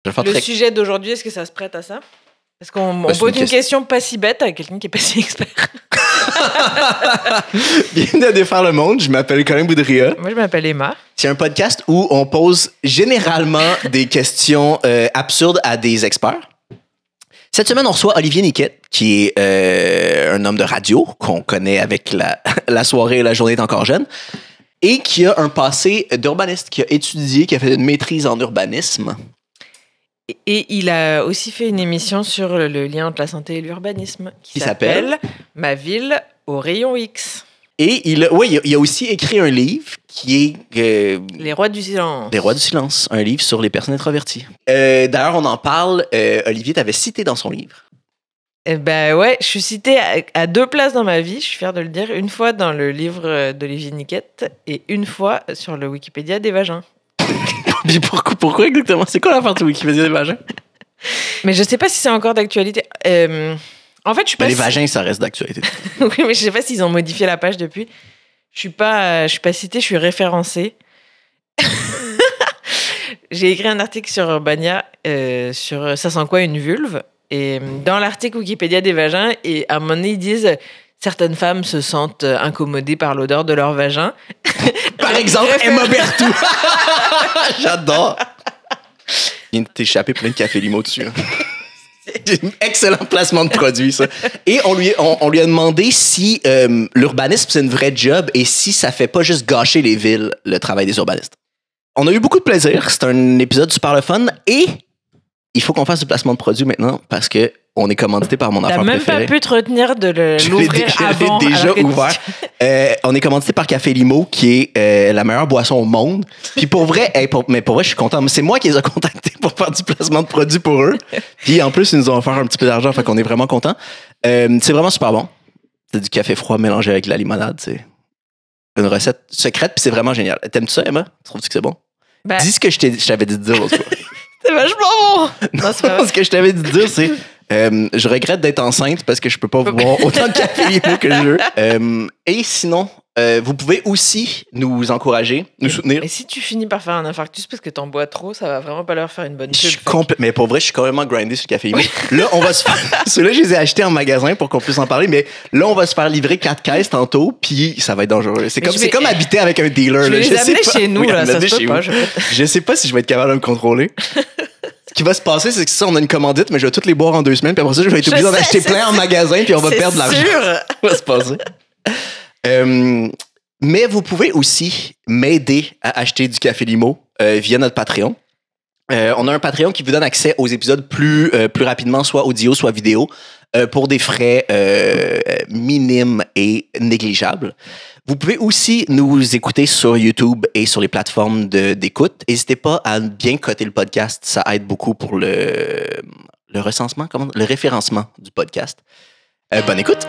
Le sujet d'aujourd'hui, est-ce que ça se prête à ça? Parce qu'on pose une question pas si bête à quelqu'un qui est pas si expert. Bienvenue à Défaire le monde, je m'appelle Colin Boudria. Moi, je m'appelle Emma. C'est un podcast où on pose généralement des questions absurdes à des experts. Cette semaine, on reçoit Olivier Niquette, qui est un homme de radio qu'on connaît avec la soirée et la journée est encore jeune, et qui a un passé d'urbaniste, qui a étudié, qui a fait une maîtrise en urbanisme. Et il a aussi fait une émission sur le lien entre la santé et l'urbanisme qui s'appelle « Ma ville au rayon X ». Et il a aussi écrit un livre qui est... Les rois du silence. Les rois du silence, un livre sur les personnes introverties. D'ailleurs, on en parle, Olivier t'avait cité dans son livre. Ouais, je suis citée à 2 places dans ma vie, je suis fière de le dire. Une fois dans le livre d'Olivier Niquette et une fois sur le Wikipédia des vagins. Mais pourquoi exactement? C'est quoi l'affaire de Wikipédia des vagins? Mais je sais pas si c'est encore d'actualité. En fait, je suis pas... les vagins, ça reste d'actualité. Oui, mais je sais pas s'ils ont modifié la page depuis. Je suis pas citée, je suis référencée. J'ai écrit un article sur Urbania sur ça sent quoi une vulve. Et dans l'article Wikipédia des vagins, et à un moment donné, ils disent certaines femmes se sentent incommodées par l'odeur de leur vagin. Par exemple, Emma Berthoud. J'adore. Il vient de t'échapper plein de café limo dessus. Excellent placement de produit, ça. Et on lui a demandé si l'urbanisme, c'est une vraie job et si ça fait pas juste gâcher les villes, le travail des urbanistes. On a eu beaucoup de plaisir. C'est un épisode super le fun. Et il faut qu'on fasse du placement de produit maintenant parce que on est commandité par mon affaire préférée. T'as même pas pu te retenir de l'ouvrir avant. Je l'ai déjà ouvert. On est commandité par Café Limo, qui est la meilleure boisson au monde. Puis pour vrai, je suis content. C'est moi qui les ai contactés pour faire du placement de produits pour eux. Puis en plus, ils nous ont offert un petit peu d'argent, fait qu'on est vraiment contents. C'est vraiment super bon. C'est du café froid mélangé avec de la limonade. C'est une recette secrète, puis c'est vraiment génial. T'aimes-tu ça, Emma? Trouves-tu que c'est bon? Dis ce que je t'avais dit de dire l'autre fois. C'est vachement bon! Non, ce que je t'avais dit de dire, c'est je regrette d'être enceinte parce que je peux pas boire autant de café limo que je veux. Et sinon, vous pouvez aussi nous encourager, nous soutenir. Et si tu finis par faire un infarctus parce que t'en bois trop, ça va vraiment pas leur faire une bonne pub. Mais pour vrai, je suis complètement grindé sur le café limo. Là, on va se faire... Ceux-là, je les ai achetés en magasin pour qu'on puisse en parler, mais là, on va se faire livrer 4 caisses tantôt, puis ça va être dangereux. C'est comme habiter avec un dealer. Je vais les amener chez nous, là, ça se peut pas. Je sais pas si je vais être capable de me contrôler. Ce qui va se passer, c'est que ça, on a une commandite, mais je vais toutes les boire en 2 semaines, puis après ça, je vais être obligé d'en acheter plein en magasin, puis on va perdre l'argent. C'est sûr! Ça va se passer. Mais vous pouvez aussi m'aider à acheter du café limo via notre Patreon. On a un Patreon qui vous donne accès aux épisodes plus rapidement, soit audio, soit vidéo, pour des frais minimes et négligeables. Vous pouvez aussi nous écouter sur YouTube et sur les plateformes d'écoute. N'hésitez pas à bien coter le podcast. Ça aide beaucoup pour le recensement, le référencement du podcast. Bonne écoute!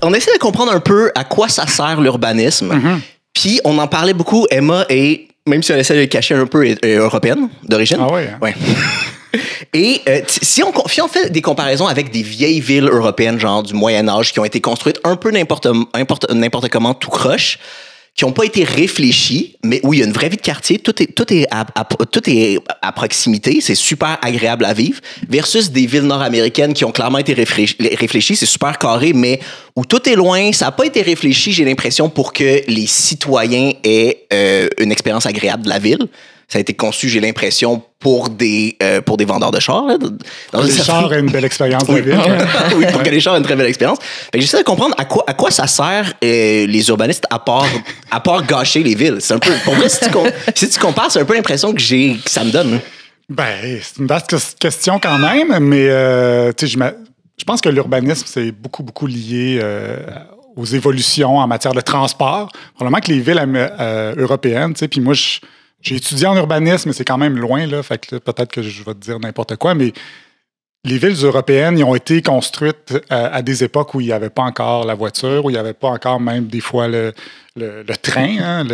on essaie de comprendre un peu à quoi ça sert l'urbanisme. Mm-hmm. Puis on en parlait beaucoup. Emma est, même si on essaie de le cacher un peu, est européenne d'origine. Ah oui? Hein? Ouais. Et si on fait des comparaisons avec des vieilles villes européennes, genre du Moyen-Âge, qui ont été construites un peu n'importe comment, tout croche, qui n'ont pas été réfléchis, mais où il y a une vraie vie de quartier, tout est à proximité, c'est super agréable à vivre, versus des villes nord-américaines qui ont clairement été réfléchies, c'est super carré, mais où tout est loin, ça n'a pas été réfléchi, j'ai l'impression, pour que les citoyens aient une expérience agréable de la ville. Ça a été conçu, j'ai l'impression, pour des vendeurs de chars. Là. Les chars aient une belle expérience de la ville. Oui, pour que les chars aient une très belle expérience. Fait que j'essaie de comprendre à quoi ça sert les urbanistes à part gâcher les villes. C'est un peu, pour vrai, si tu compares, c'est un peu l'impression que ça me donne. Ben, c'est une vaste question quand même, mais je pense que l'urbanisme, c'est beaucoup, beaucoup lié aux évolutions en matière de transport. Probablement que les villes européennes, puis moi, j'ai étudié en urbanisme, mais c'est quand même loin, là, fait que là, peut-être que je vais te dire n'importe quoi, mais les villes européennes, ils ont été construites à des époques où il n'y avait pas encore la voiture, où il n'y avait pas encore même des fois le train. Hein,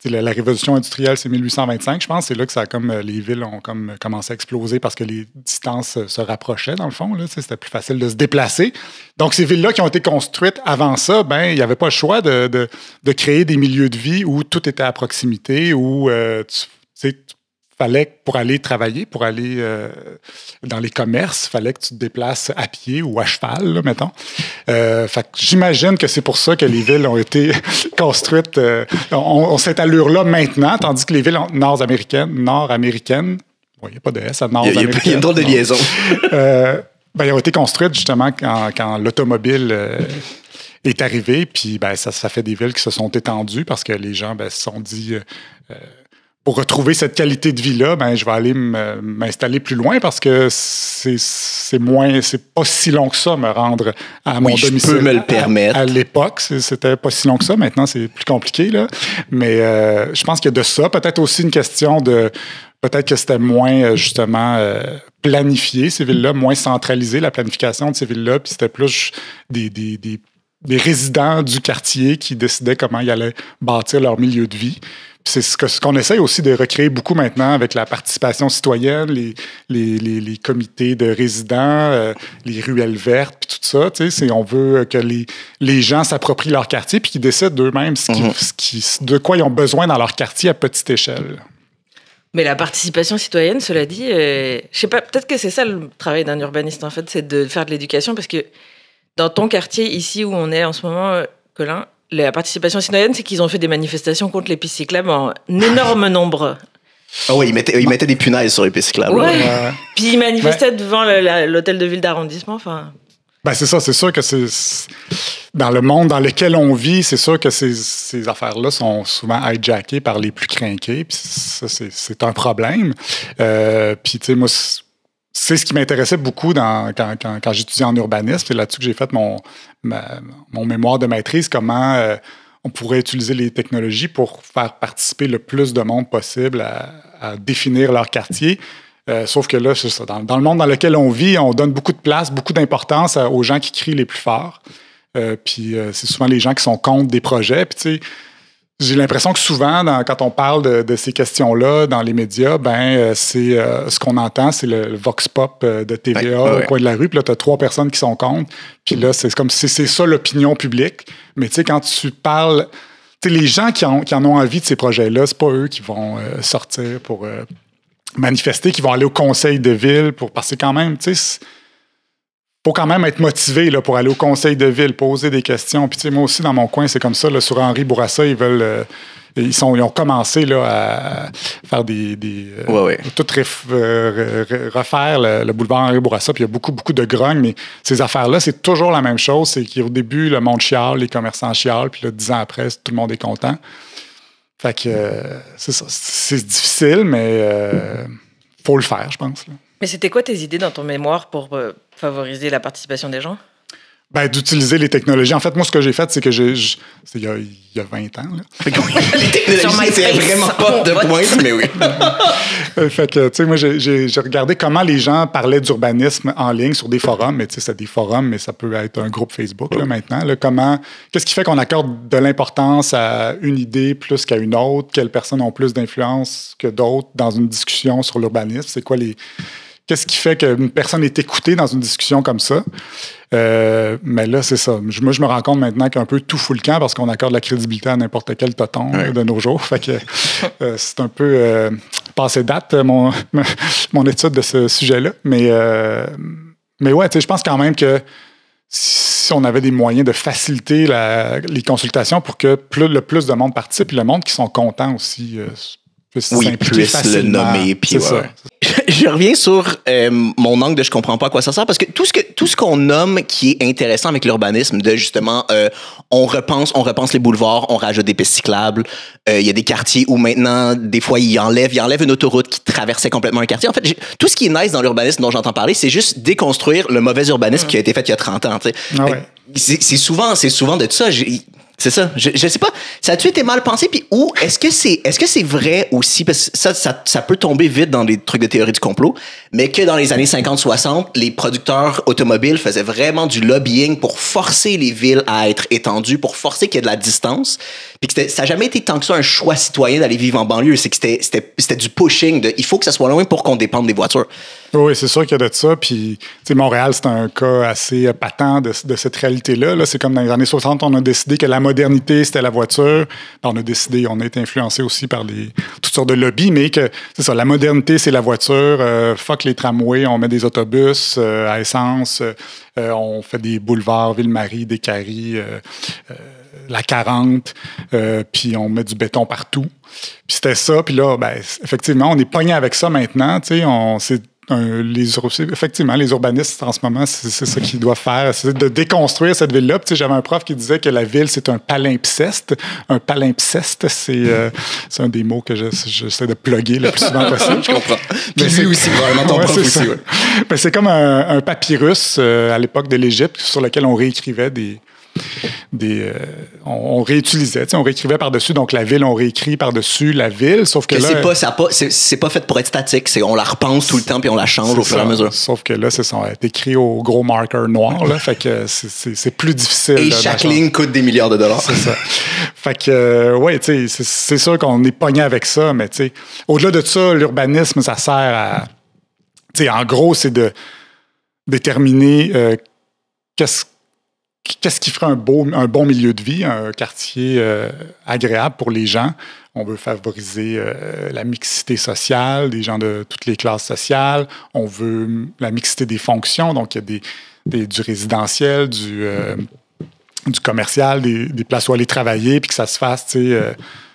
la révolution industrielle, c'est 1825, je pense. C'est là que les villes ont comme commencé à exploser parce que les distances se rapprochaient, dans le fond. Là, c'était plus facile de se déplacer. Donc, ces villes-là qui ont été construites avant ça, il n'y avait pas le choix de créer des milieux de vie où tout était à proximité, où fallait, pour aller travailler, pour aller dans les commerces, fallait que tu te déplaces à pied ou à cheval, là, mettons. Fait que j'imagine que c'est pour ça que les villes ont été construites, ont cette allure-là maintenant, tandis que les villes nord-américaines, il n'y a pas de S à nord-américaine. Il y a une drôle de liaison. Ils ont été construites justement quand l'automobile est arrivée, puis ça fait des villes qui se sont étendues parce que les gens se sont dit... pour retrouver cette qualité de vie-là, je vais aller m'installer plus loin parce que c'est pas si long que ça me rendre à mon domicile. Je peux me le permettre. À l'époque, c'était pas si long que ça. Maintenant, c'est plus compliqué, là. Mais je pense qu'il y a de ça. Peut-être aussi une question peut-être que c'était moins, justement, planifié, ces villes-là, moins centralisé, la planification de ces villes-là, puis c'était plus des résidents du quartier qui décidaient comment ils allaient bâtir leur milieu de vie. C'est ce qu'on essaie aussi de recréer beaucoup maintenant avec la participation citoyenne, les comités de résidents, les ruelles vertes, puis tout ça. On veut que les gens s'approprient leur quartier puis qu'ils décident d'eux-mêmes de quoi ils ont besoin dans leur quartier à petite échelle. Mais la participation citoyenne, cela dit, je sais pas, peut-être que c'est ça le travail d'un urbaniste, en fait, c'est de faire de l'éducation, parce que dans ton quartier, ici où on est en ce moment, Colin, la participation citoyenne, c'est qu'ils ont fait des manifestations contre les pistes cyclables en énorme nombre. Ah oui, ils mettaient des punaises sur les pistes cyclables. Ouais. Puis ils manifestaient devant l'hôtel de ville d'arrondissement. Enfin. C'est ça, c'est sûr que c'est dans le monde dans lequel on vit, c'est sûr que ces affaires-là sont souvent hijackées par les plus crinqués. Puis ça, c'est un problème. Puis tu sais, moi, c'est ce qui m'intéressait beaucoup quand j'étudiais en urbanisme. C'est là-dessus que j'ai fait mon mémoire de maîtrise, comment on pourrait utiliser les technologies pour faire participer le plus de monde possible à définir leur quartier. Sauf que là, c'est ça. Dans le monde dans lequel on vit, on donne beaucoup de place, beaucoup d'importance aux gens qui crient les plus forts. Puis c'est souvent les gens qui sont contre des projets. Puis tu sais, j'ai l'impression que souvent, quand on parle de ces questions-là dans les médias, c'est ce qu'on entend, c'est le vox pop de TVA au coin de la rue. Puis là, tu as 3 personnes qui sont contre. Puis là, c'est comme si c'est ça l'opinion publique. Mais tu sais, quand tu parles... Tu sais, les gens qui en ont envie de ces projets-là, c'est pas eux qui vont sortir pour manifester, qui vont aller au conseil de ville parce que quand même, tu sais... faut quand même être motivé là, pour aller au conseil de ville, poser des questions. Puis, tu sais, moi aussi, dans mon coin, c'est comme ça. Là, sur Henri Bourassa, ils ont commencé là, à faire tout refaire le boulevard Henri Bourassa. Puis, il y a beaucoup, beaucoup de grogne. Mais ces affaires-là, c'est toujours la même chose. C'est qu'au début, le monde chiale, les commerçants chialent. Puis, là, 10 ans après, tout le monde est content. Fait que c'est ça. C'est difficile, mais faut le faire, je pense. Là. Mais c'était quoi tes idées dans ton mémoire pour favoriser la participation des gens? D'utiliser les technologies. En fait, moi, ce que j'ai fait, c'est que il y a 20 ans. Là. Les technologies, c'est vraiment pas de pointe, mais oui. Fait que, tu sais, moi, j'ai regardé comment les gens parlaient d'urbanisme en ligne sur des forums. Mais tu sais, c'est des forums, mais ça peut être un groupe Facebook là, maintenant. Là, qu'est-ce qui fait qu'on accorde de l'importance à une idée plus qu'à une autre? Quelles personnes ont plus d'influence que d'autres dans une discussion sur l'urbanisme? C'est quoi Qu'est-ce qui fait qu'une personne est écoutée dans une discussion comme ça? Mais là, c'est ça. Moi, je me rends compte maintenant qu'un peu tout fout le camp parce qu'on accorde la crédibilité à n'importe quel toton de nos jours. Fait que c'est un peu passé date, mon étude de ce sujet-là. Mais ouais, tu sais, je pense quand même que si on avait des moyens de faciliter les consultations pour que le plus de monde participe, puis le monde qui sont contents aussi puisse le nommer. Puis je reviens sur mon angle de je comprends pas à quoi ça sert, parce que tout ce qu'on nomme qui est intéressant avec l'urbanisme, de justement, on repense les boulevards, on rajoute des pistes cyclables. Il y a des quartiers où maintenant, des fois, ils enlèvent une autoroute qui traversait complètement un quartier. En fait, tout ce qui est nice dans l'urbanisme dont j'entends parler, c'est juste déconstruire le mauvais urbanisme qui a été fait il y a 30 ans. Ah ouais. C'est souvent de ça. C'est ça. Je sais pas. Ça a-tu été mal pensé? Puis où est-ce que c'est vrai aussi? Parce que ça peut tomber vite dans les trucs de théorie du complot, mais que dans les années 50-60, les producteurs automobiles faisaient vraiment du lobbying pour forcer les villes à être étendues, pour forcer qu'il y ait de la distance. Puis que ça n'a jamais été tant que ça un choix citoyen d'aller vivre en banlieue. C'est que c'était du pushing il faut que ça soit loin pour qu'on dépende des voitures. Oui, c'est sûr qu'il y a de ça. Puis, Montréal, c'est un cas assez patent de cette réalité-là. Là, c'est comme dans les années 60, on a décidé que la modernité, c'était la voiture. On a été influencé aussi par toutes sortes de lobbies, mais que, c'est ça, la modernité, c'est la voiture. Fuck les tramways, on met des autobus à essence. On fait des boulevards, Ville-Marie, des Caries, la 40, puis on met du béton partout. Puis c'était ça. Puis là, effectivement, on est pogné avec ça maintenant. Effectivement, les urbanistes, en ce moment, c'est ça qu'ils doivent faire, c'est de déconstruire cette ville-là. Puis, j'avais un prof qui disait que la ville, c'est un palimpseste. Un palimpseste, c'est un des mots que j'essaie de plugger le plus souvent possible. Je comprends. Puis lui aussi, probablement ton prof aussi. Ouais. Mais c'est comme un papyrus à l'époque de l'Égypte sur lequel on réécrivait on réutilisait, on réécrivait par-dessus, donc la ville, on réécrit par-dessus la ville, sauf que là... C'est pas fait pour être statique, on la repense tout le temps puis on la change au fur et à mesure. Sauf que là, ça est écrit au gros marqueur noir, là, fait que c'est plus difficile. Et chaque ligne coûte des milliards de dollars. C'est ça. Fait que, ouais, tu sais, c'est sûr qu'on est pogné avec ça, mais tu sais, au-delà de ça, l'urbanisme, ça sert à... Tu sais, en gros, c'est de déterminer qu'est-ce qui ferait un bon milieu de vie, un quartier agréable pour les gens. On veut favoriser la mixité sociale, des gens de toutes les classes sociales. On veut la mixité des fonctions, donc il y a du résidentiel, du commercial, des places où aller travailler, puis que ça se fasse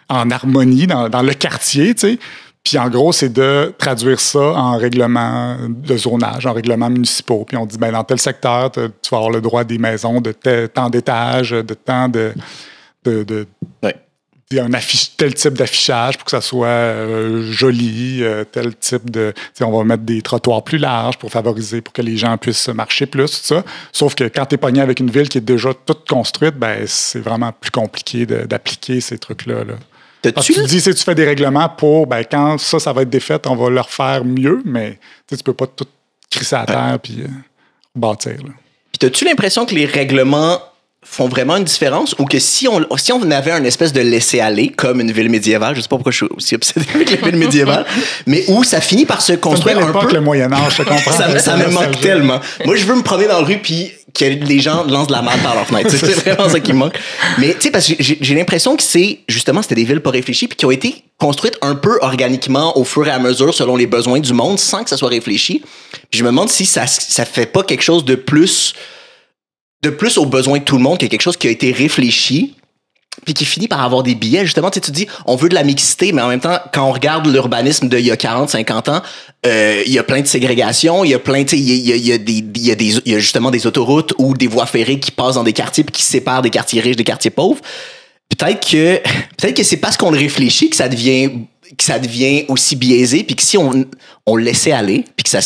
en harmonie dans le quartier, tu sais. Puis en gros, c'est de traduire ça en règlement de zonage, en règlement municipaux. Puis on dit, dans tel secteur, tu vas avoir le droit des maisons de tant d'étages, de tant de ouais. Tel type d'affichage pour que ça soit joli, tel type de... On va mettre des trottoirs plus larges pour favoriser, pour que les gens puissent marcher plus, tout ça. Sauf que quand tu es pogné avec une ville qui est déjà toute construite, c'est vraiment plus compliqué d'appliquer ces trucs-là, là. Parce que tu dis, si tu fais des règlements pour, quand ça va être défait, on va le refaire mieux, mais tu peux pas tout crisser à terre puis bâtir. Là. Puis as-tu l'impression que les règlements font vraiment une différence ou que si on avait un espèce de laisser-aller, comme une ville médiévale, je sais pas pourquoi je suis aussi obsédé avec les villes médiévales, mais où ça finit par se construire un peu... le Moyen-Âge, je comprends. ça me manque tellement. Moi, je veux me promener dans la rue puis que les gens lancent de la merde par leur fenêtre. C'est vraiment ça qui me manque. Mais tu sais, parce que j'ai l'impression que c'était des villes pas réfléchies puis qui ont été construites un peu organiquement au fur et à mesure selon les besoins du monde sans que ça soit réfléchi. Puis je me demande si ça fait pas quelque chose de plus aux besoins de tout le monde, qu'il y a quelque chose qui a été réfléchi puis qui finit par avoir des billets. Justement, tu dis, on veut de la mixité, mais en même temps, quand on regarde l'urbanisme d'il y a 40, 50 ans, il y a plein de ségrégation, il y a plein, tu sais, il y a justement des autoroutes ou des voies ferrées qui passent dans des quartiers puis qui séparent des quartiers riches des quartiers pauvres. Peut-être que c'est parce qu'on le réfléchit que ça devient aussi biaisé puis que si on laissait aller puis que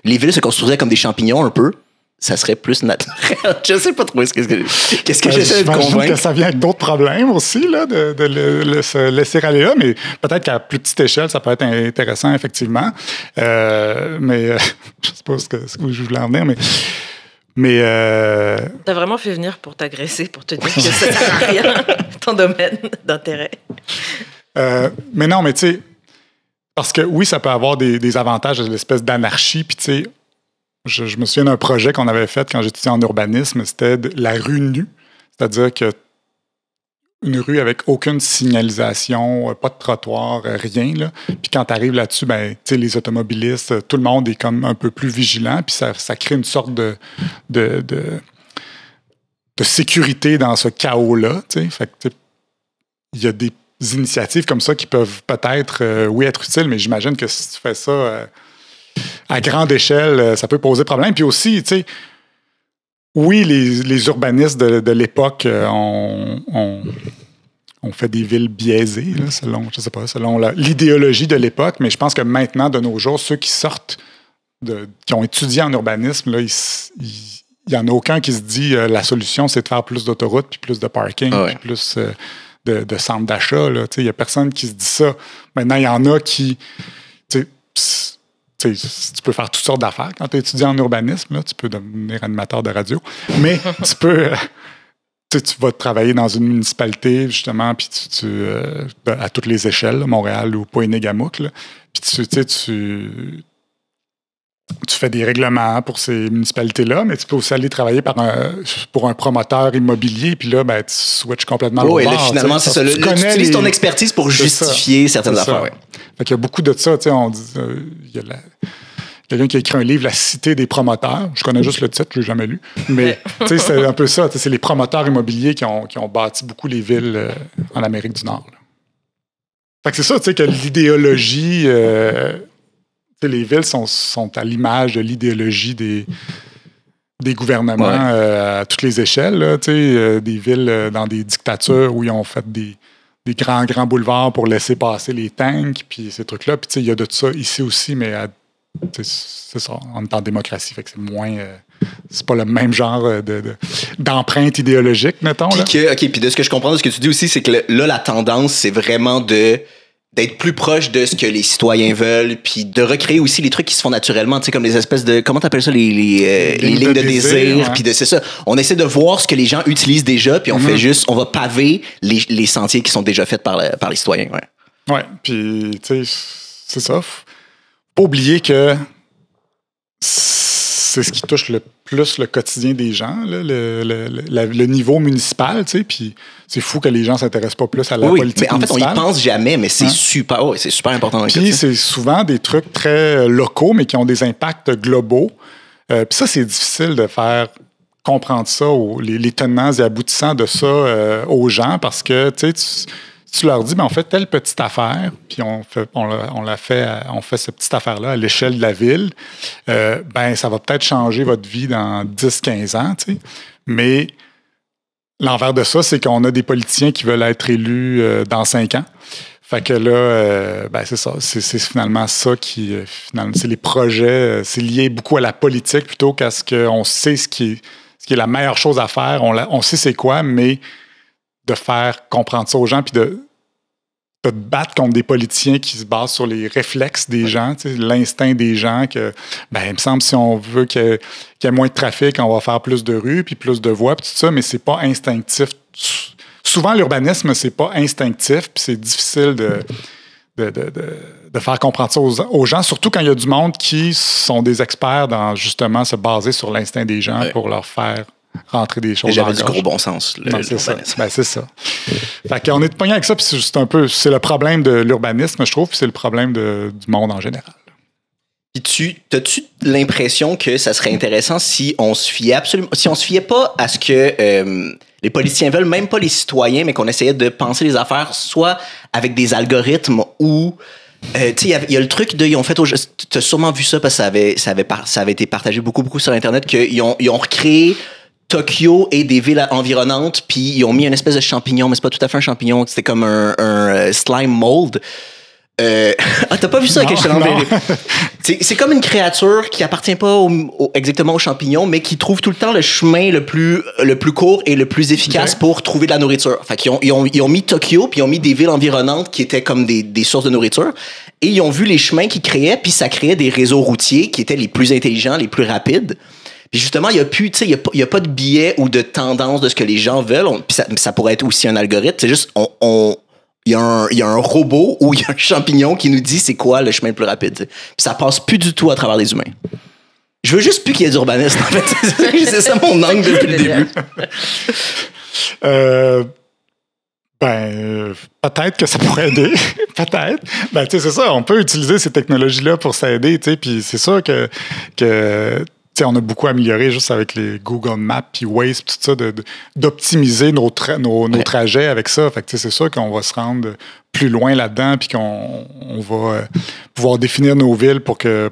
les villes se construisaient comme des champignons un peu, ça serait plus naturel. Je sais pas trop qu'est-ce que j'essaie de convaincre. Que ça vient avec d'autres problèmes aussi, là, de se laisser aller là, mais peut-être qu'à plus petite échelle, ça peut être intéressant, effectivement. Mais je sais pas où je voulais en venir, mais T'as vraiment fait venir pour t'agresser, pour te dire que ça sert à rien, ton domaine d'intérêt. Mais non, mais tu sais, parce que oui, ça peut avoir des avantages de l'espèce d'anarchie, puis tu sais, je me souviens d'un projet qu'on avait fait quand j'étudiais en urbanisme, c'était la rue nue, c'est-à-dire que une rue avec aucune signalisation, pas de trottoir, rien. Là. Puis quand tu arrives là-dessus, les automobilistes, tout le monde est comme un peu plus vigilant, puis ça crée une sorte de sécurité dans ce chaos-là. Fait que il y a des initiatives comme ça qui peuvent peut-être, être utiles, mais j'imagine que si tu fais ça à grande échelle, ça peut poser problème. Puis aussi, tu sais, oui, les urbanistes de l'époque ont fait des villes biaisées, là, selon l'idéologie de l'époque, mais je pense que maintenant, de nos jours, ceux qui sortent, qui ont étudié en urbanisme, là, il n'y en a aucun qui se dit la solution, c'est de faire plus d'autoroutes, puis plus de parking, puis plus de centres d'achat. Il n'y a personne qui se dit ça. Maintenant, il y en a qui... Tu peux faire toutes sortes d'affaires. Quand tu étudies en urbanisme, là, tu peux devenir animateur de radio, mais tu peux... tu vas travailler dans une municipalité, justement, puis à toutes les échelles, là, Montréal ou Pointe-Négamouk, puis tu fais des règlements pour ces municipalités-là, mais tu peux aussi aller travailler pour un promoteur immobilier, puis là, ben, tu switches complètement le bord. Oui, finalement, c'est ça. Tu utilises ton expertise pour justifier certaines affaires. Ouais. Fait qu'il y a beaucoup de ça. On dit, il y a quelqu'un qui a écrit un livre, La Cité des promoteurs. Je connais juste le titre, je ne l'ai jamais lu. Mais c'est un peu ça. C'est les promoteurs immobiliers qui ont bâti beaucoup les villes en Amérique du Nord. Là. Fait que c'est ça, que l'idéologie... les villes sont à l'image de l'idéologie des gouvernements à toutes les échelles. Là, des villes dans des dictatures où ils ont fait des grands boulevards pour laisser passer les tanks, puis ces trucs-là. Puis il y a de ça ici aussi, mais c'est ça, on est en démocratie, fait que c'est moins... c'est pas le même genre d'empreinte idéologique, mettons. Puis de ce que je comprends de ce que tu dis aussi, c'est que là, la tendance, c'est vraiment d'être plus proche de ce que les citoyens veulent, puis de recréer aussi les trucs qui se font naturellement, comme les espèces de... Comment t'appelles ça? Les lignes de désir. Puis c'est ça. On essaie de voir ce que les gens utilisent déjà, puis on fait juste... On va paver les sentiers qui sont déjà faits par les citoyens. Ouais, puis tu sais, c'est ça. Faut pas oublier que c'est ce qui touche le plus le quotidien des gens, là, le niveau municipal, tu sais, puis c'est fou que les gens s'intéressent pas plus à la politique municipale. Mais en fait, on y pense jamais, mais c'est super important. Puis c'est souvent des trucs très locaux, mais qui ont des impacts globaux. Puis ça, c'est difficile de faire comprendre ça, les tenants et aboutissants de ça aux gens, parce que, tu leur dis, on fait telle petite affaire, puis on fait cette petite affaire-là à l'échelle de la ville, ça va peut-être changer votre vie dans 10-15 ans, tu sais. Mais l'envers de ça, c'est qu'on a des politiciens qui veulent être élus dans 5 ans. Fait que là, c'est ça. C'est finalement ça qui... c'est les projets, c'est lié beaucoup à la politique plutôt qu'à ce qu'on sait ce qui est la meilleure chose à faire. On sait c'est quoi, mais de faire comprendre ça aux gens, puis de te battre contre des politiciens qui se basent sur les réflexes des gens, l'instinct des gens, que, il me semble, si on veut qu'il y ait moins de trafic, on va faire plus de rues, puis plus de voies, puis tout ça, mais c'est pas instinctif. Souvent, l'urbanisme, c'est pas instinctif, puis c'est difficile de faire comprendre ça aux gens, surtout quand il y a du monde qui sont des experts dans, justement, se baser sur l'instinct des gens pour leur faire rentrer des choses dans la gorge. J'avais du gros bon sens. C'est ça. C'est ça. Fait qu'on est pogné avec ça, puis c'est le problème de l'urbanisme, je trouve, puis c'est le problème du monde en général. Puis t'as-tu l'impression que ça serait intéressant si on se fiait pas à ce que les politiciens veulent, même pas les citoyens, mais qu'on essayait de penser les affaires soit avec des algorithmes ou il y a le truc ils ont fait t'as sûrement vu ça parce que ça avait été partagé beaucoup sur Internet, qu'ils ont recréé Tokyo et des villes environnantes, puis ils ont mis une espèce de champignon, mais c'est pas tout à fait un champignon, c'était comme un slime mold. T'as pas vu ça? Que je te l'enverrai. C'est comme une créature qui appartient pas exactement aux champignons, mais qui trouve tout le temps le chemin le plus court et le plus efficace pour trouver de la nourriture. Fait qu'ils ont mis Tokyo, puis ils ont mis des villes environnantes qui étaient comme des sources de nourriture, et ils ont vu les chemins qu'ils créaient, puis ça créait des réseaux routiers qui étaient les plus intelligents, les plus rapides. Puis justement, il y a pas de biais ou de tendance de ce que les gens veulent. Puis ça pourrait être aussi un algorithme. C'est juste, il y a un robot ou il y a un champignon qui nous dit c'est quoi le chemin le plus rapide. Puis ça passe plus du tout à travers les humains. Je veux juste plus qu'il y ait d'urbanistes, en fait. C'est ça mon angle depuis le début. Peut-être que ça pourrait aider. Peut-être. C'est ça. On peut utiliser ces technologies-là pour s'aider. Puis c'est sûr que on a beaucoup amélioré juste avec les Google Maps puis Waze, tout ça, d'optimiser nos trajets avec ça. Fait que c'est sûr qu'on va se rendre plus loin là-dedans puis qu'on va pouvoir définir nos villes pour que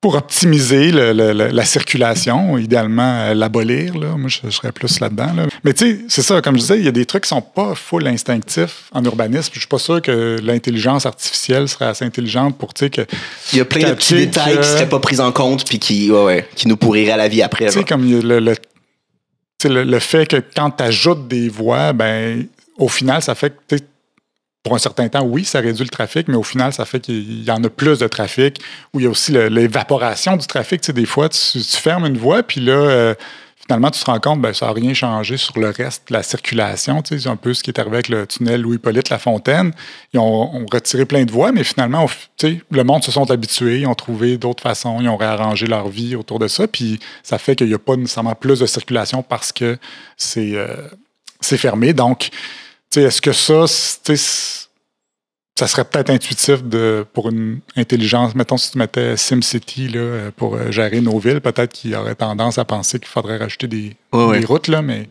pour optimiser la circulation, idéalement l'abolir. Là. Moi, je serais plus là-dedans. Là. Mais tu sais, c'est ça, comme je disais, il y a des trucs qui sont pas full instinctifs en urbanisme. Je suis pas sûr que l'intelligence artificielle serait assez intelligente pour, tu sais, que... Il y a plein de petits détails qui seraient pas pris en compte puis qui nous pourriraient la vie après. Tu sais, comme il y a le fait que quand tu ajoutes des voies, ben au final, ça fait que pour un certain temps, oui, ça réduit le trafic, mais au final, ça fait qu'il y en a plus de trafic, où il y a aussi l'évaporation du trafic. Tu sais, des fois, tu fermes une voie, puis là, finalement, tu te rends compte que ça n'a rien changé sur le reste de la circulation. Tu sais, c'est un peu ce qui est arrivé avec le tunnel Louis-Hippolyte Lafontaine. Ils ont retiré plein de voies, mais finalement, tu sais, le monde se sont habitués, ils ont trouvé d'autres façons, ils ont réarrangé leur vie autour de ça, puis ça fait qu'il n'y a pas nécessairement plus de circulation parce que c'est fermé. Donc, tu sais, est-ce que ça serait peut-être intuitif pour une intelligence, mettons si tu mettais SimCity là, pour gérer nos villes, peut-être qu'il aurait tendance à penser qu'il faudrait rajouter des routes, là, mais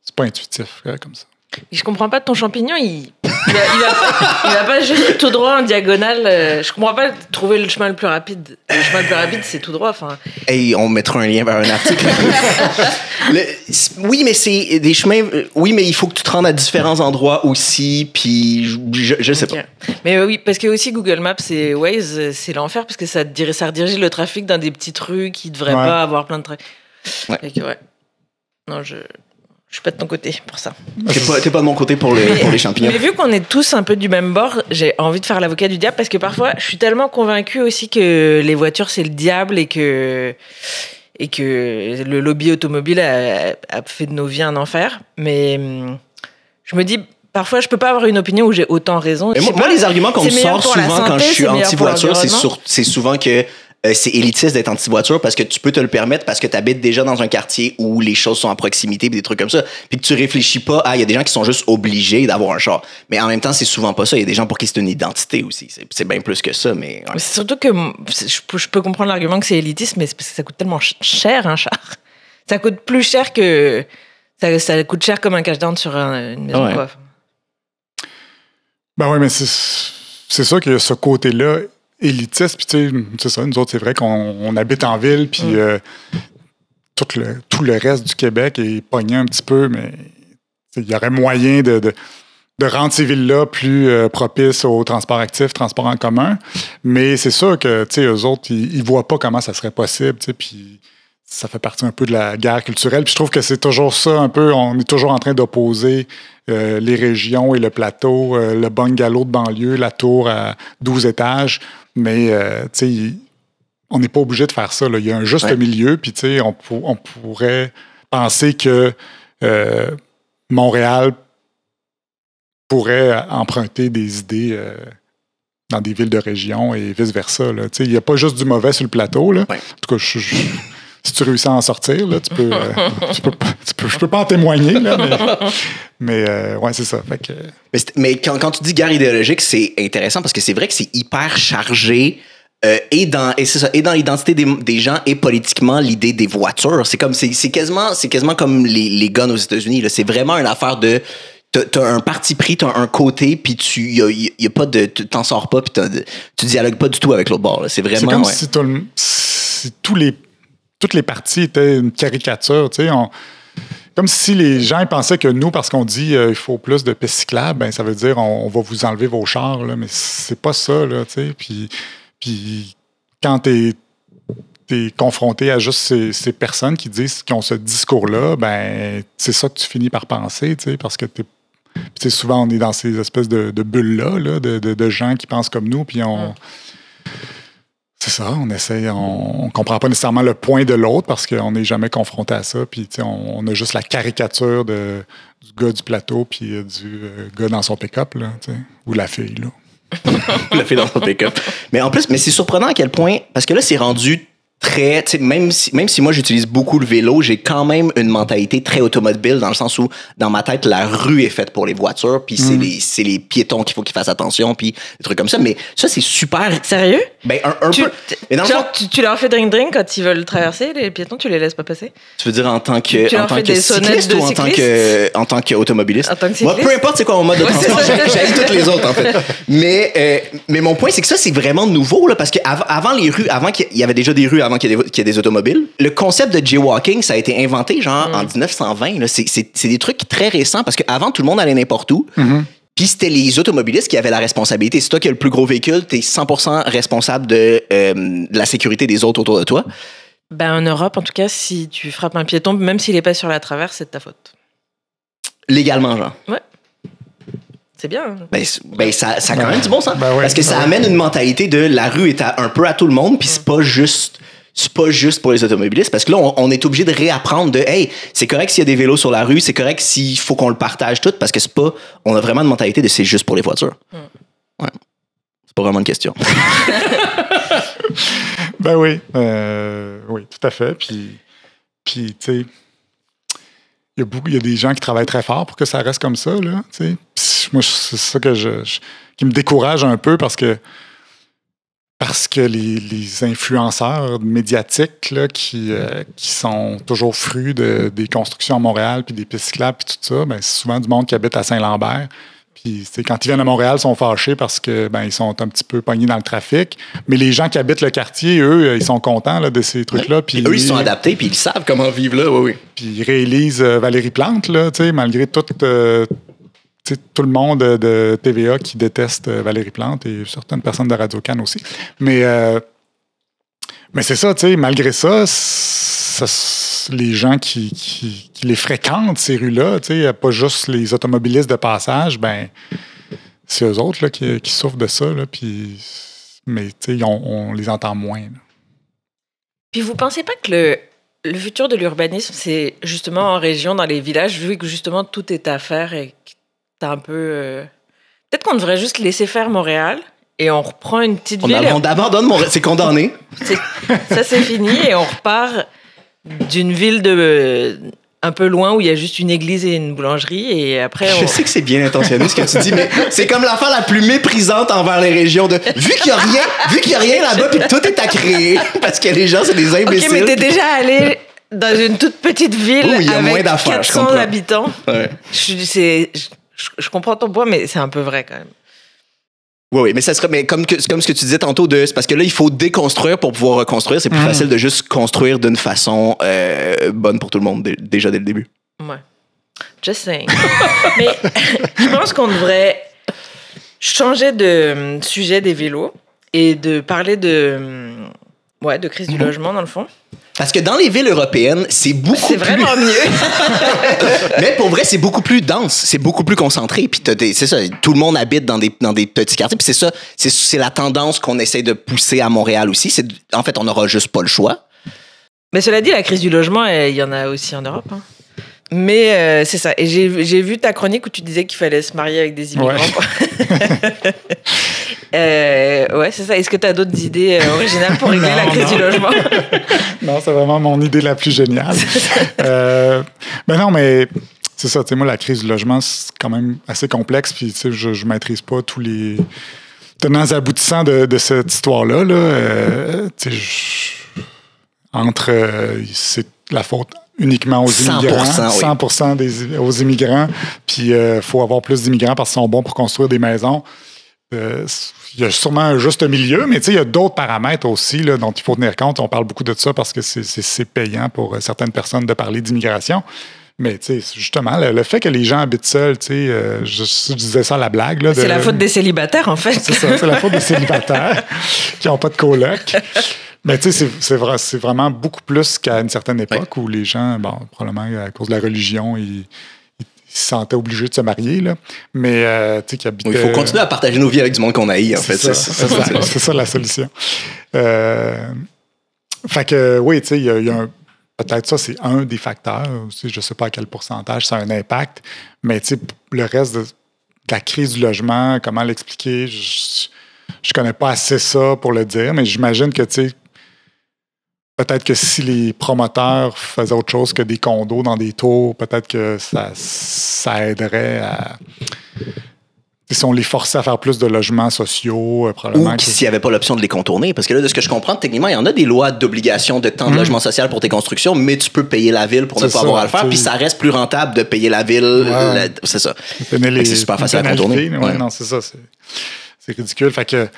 c'est pas intuitif comme ça. Je comprends pas, ton champignon, il va pas juste tout droit en diagonale. Je comprends pas trouver le chemin le plus rapide. Le chemin le plus rapide, c'est tout droit. Enfin. Et on mettra un lien vers un article. Oui, mais c'est des chemins. Oui, mais il faut que tu te rendes à différents endroits aussi. Puis je sais pas. Mais oui, parce que aussi Google Maps et Waze, c'est l'enfer parce que ça redirige le trafic dans des petites rues qui devraient pas avoir plein de trafic. Ouais. Non, je suis pas de ton côté pour ça. T'es pas de mon côté pour les champignons. Mais vu qu'on est tous un peu du même bord, j'ai envie de faire l'avocat du diable parce que parfois, je suis tellement convaincue aussi que les voitures, c'est le diable et que le lobby automobile a fait de nos vies un enfer. Mais je me dis, parfois, je peux pas avoir une opinion où j'ai autant raison. Moi, les arguments qu'on me sort souvent quand je suis anti-voiture, c'est souvent que c'est élitiste d'être anti-voiture parce que tu peux te le permettre parce que tu habites déjà dans un quartier où les choses sont à proximité, des trucs comme ça. Puis que tu réfléchis pas à, il y a des gens qui sont juste obligés d'avoir un char. Mais en même temps, c'est souvent pas ça. Il y a des gens pour qui c'est une identité aussi. C'est bien plus que ça, mais... Ouais. C'est surtout que je peux comprendre l'argument que c'est élitiste, mais c'est parce que ça coûte tellement cher, un char. Ça coûte plus cher que... Ça coûte cher comme un cash-down sur une maison. Ouais. Quoi. Ben oui, mais c'est sûr qu'il y a ce côté-là élitiste, puis tu sais, c'est ça, nous autres, c'est vrai qu'on habite en ville, puis tout le reste du Québec est pogné un petit peu, mais il y aurait moyen de rendre ces villes-là plus propices au transport actif, transport en commun, mais c'est sûr que, tu sais, eux autres, ils voient pas comment ça serait possible, tu sais, puis ça fait partie un peu de la guerre culturelle, puis je trouve que c'est toujours ça, un peu, on est toujours en train d'opposer les régions et le plateau, le bungalow de banlieue, la tour à 12 étages, mais tu sais, on n'est pas obligé de faire ça. Là. Il y a un juste milieu, puis tu sais, on pourrait penser que Montréal pourrait emprunter des idées dans des villes de région et vice-versa. Tu sais, il n'y a pas juste du mauvais sur le plateau. Là. Ouais. En tout cas, si tu réussis à en sortir, là, je peux pas en témoigner, là, mais ouais, c'est ça. Fait que... Mais quand tu dis guerre idéologique, c'est intéressant parce que c'est vrai que c'est hyper chargé et dans l'identité des gens et politiquement l'idée des voitures. C'est quasiment comme les guns aux États-Unis. Là. C'est vraiment une affaire de t'as un parti pris, t'as un côté, puis y a pas de t'en sors pas, puis tu dialogues pas du tout avec l'autre bord. Là. C'est vraiment c'est comme si toutes les parties étaient une caricature, tu sais. Comme si les gens pensaient que nous, parce qu'on dit il faut plus de pistes cyclables, ben ça veut dire on va vous enlever vos chars, là, mais c'est pas ça, là, tu sais. Puis quand t'es confronté à juste ces personnes qui ont ce discours-là, ben c'est ça que tu finis par penser, tu sais, parce que souvent on est dans ces espèces de bulles-là, là, de gens qui pensent comme nous, puis c'est ça, on comprend pas nécessairement le point de l'autre parce qu'on n'est jamais confronté à ça. Puis, on a juste la caricature du gars du plateau puis du gars dans son pick-up, là, ou la fille, là. La fille dans son pick-up. Mais en plus, c'est surprenant à quel point, parce que là, c'est rendu très, même si moi j'utilise beaucoup le vélo, j'ai quand même une mentalité très automobile dans le sens où dans ma tête la rue est faite pour les voitures puis c'est les piétons qu'il faut qu'ils fassent attention puis des trucs comme ça, mais ça c'est super. Sérieux? Ben, un peu. Mais dans le fond, tu leur fais drink quand ils veulent traverser, les piétons, tu les laisses pas passer? tu veux dire en tant que, Tu leur fais des sonnettes cycliste de ou en tant qu'automobiliste? En tant que Moi, cycliste? peu importe c'est quoi mon mode de transport, j'aille toutes les autres, en fait. Mais mon point, c'est que ça, c'est vraiment nouveau, là, parce qu'avant les rues, avant qu'il y avait déjà des rues, avant qu'il y ait des automobiles, le concept de jaywalking, ça a été inventé, genre, en 1920, là. C'est des trucs très récents, parce qu'avant, tout le monde allait n'importe où. Puis c'était les automobilistes qui avaient la responsabilité. C'est toi qui as le plus gros véhicule, t'es 100% responsable de la sécurité des autres autour de toi. Ben, en Europe, en tout cas, si tu frappes un piéton, même s'il est pas sur la traverse, c'est de ta faute. Légalement, genre. Ouais. C'est bien. Ben, ça a quand même du bon sens. Ben ouais, parce que ça ouais. amène une mentalité de la rue est un peu à tout le monde, puis c'est pas juste pour les automobilistes, parce que là, on est obligé de réapprendre de hey, c'est correct s'il y a des vélos sur la rue, c'est correct s'il faut qu'on le partage tout, parce que c'est pas. On a vraiment une mentalité de c'est juste pour les voitures. Ouais. C'est pas vraiment une question. Ben oui. Oui, tout à fait. Puis tu sais, il y a des gens qui travaillent très fort pour que ça reste comme ça, là. Tu sais. Puis moi, c'est ça qui me décourage un peu parce que les influenceurs médiatiques là, qui sont toujours frus des constructions à Montréal, puis des pistes cyclables, puis tout ça, ben, c'est souvent du monde qui habite à Saint-Lambert. Puis quand ils viennent à Montréal, ils sont fâchés parce que ils sont un petit peu pognés dans le trafic. Mais les gens qui habitent le quartier, eux, ils sont contents là, de ces trucs-là. Puis eux, ils se sont adaptés, puis ils savent comment vivre là, oui. Puis ils réélisent Valérie Plante, là, malgré tout le monde de TVA qui déteste Valérie Plante et certaines personnes de Radio-Can aussi. Mais c'est ça, malgré ça, les gens qui les fréquentent, ces rues-là, pas juste les automobilistes de passage, c'est eux autres là, qui souffrent de ça. Là, mais on les entend moins. Là. Puis vous pensez pas que le futur de l'urbanisme, c'est justement en région, dans les villages, vu que justement tout est à faire et que t'as un peu... Peut-être qu'on devrait juste laisser faire Montréal et on reprend une petite ville. On abandonne Montréal, c'est condamné. Ça, c'est fini et on repart d'une ville un peu loin où il y a juste une église et une boulangerie et après... Je sais que c'est bien intentionné ce que tu dis, mais c'est comme l'affaire la plus méprisante envers les régions de vu qu'il y a rien là-bas puis que tout est à créer parce que les gens, c'est des imbéciles. OK, mais t'es déjà allé dans une toute petite ville avec 400 habitants. Ouais. Je comprends ton point, mais c'est un peu vrai quand même. Oui, mais ça serait, mais comme ce que tu disais tantôt, c'est parce que là, il faut déconstruire pour pouvoir reconstruire. C'est plus facile de juste construire d'une façon bonne pour tout le monde, déjà dès le début. Ouais. Just saying. Mais je pense qu'on devrait changer de sujet des vélos et de parler de crise du logement, dans le fond. Parce que dans les villes européennes, c'est beaucoup C'est vraiment mieux. Mais pour vrai, c'est beaucoup plus dense, c'est beaucoup plus concentré. Puis c'est ça, tout le monde habite dans des petits quartiers. Puis c'est ça, c'est la tendance qu'on essaie de pousser à Montréal aussi. En fait, on n'aura juste pas le choix. Mais cela dit, la crise du logement, il y en a aussi en Europe. Hein. Mais c'est ça. Et j'ai vu ta chronique où tu disais qu'il fallait se marier avec des immigrants. Ouais, c'est ça. Est-ce que tu as d'autres idées originales pour régler la crise du logement? Non, c'est vraiment mon idée la plus géniale. Non, mais c'est ça. Moi, la crise du logement, c'est quand même assez complexe. Puis, je ne maîtrise pas tous les tenants et aboutissants de cette histoire-là. Là. C'est la faute uniquement aux immigrants. 100% aux immigrants. Puis, il faut avoir plus d'immigrants parce qu'ils sont bons pour construire des maisons. Il y a sûrement un juste milieu, mais il y a d'autres paramètres aussi là, dont il faut tenir compte. On parle beaucoup de ça parce que c'est payant pour certaines personnes de parler d'immigration. Mais justement, le fait que les gens habitent seuls, je disais ça à la blague. Là, c'est la faute des célibataires, en fait. C'est ça, c'est la faute des célibataires qui n'ont pas de coloc. Mais c'est vraiment beaucoup plus qu'à une certaine époque où les gens, probablement à cause de la religion, ils se sentaient obligés de se marier, là. Mais, qui habitaient... Il faut continuer à partager nos vies avec du monde qu'on haït, en fait. C'est ça la solution. Fait que, oui, il y a peut-être ça, c'est un des facteurs. Je ne sais pas à quel pourcentage ça a un impact, mais le reste de la crise du logement, comment l'expliquer, je connais pas assez ça pour le dire, mais j'imagine que, peut-être que si les promoteurs faisaient autre chose que des condos dans des tours, peut-être que ça aiderait à si on les forçait à faire plus de logements sociaux, probablement. Ou s'il n'y avait pas l'option de les contourner. Parce que là, de ce que je comprends, techniquement, il y en a des lois d'obligation de temps de logement social pour tes constructions, mais tu peux payer la ville pour ne pas avoir à le faire. Puis ça reste plus rentable de payer la ville. C'est ça. C'est super facile à contourner. Non, c'est ça. C'est ridicule. Fait que,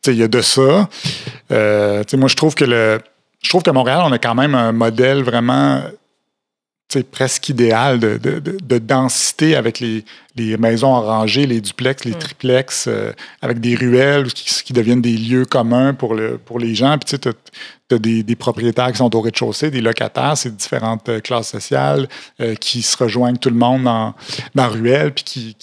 il y a de ça. Moi, je trouve que Montréal, on a quand même un modèle vraiment presque idéal de densité avec les maisons en rangée, les duplex, les triplex, avec des ruelles qui deviennent des lieux communs pour les gens. Puis tu as des propriétaires qui sont au rez-de-chaussée, des locataires, c'est différentes classes sociales qui se rejoignent tout le monde dans ruelle, puis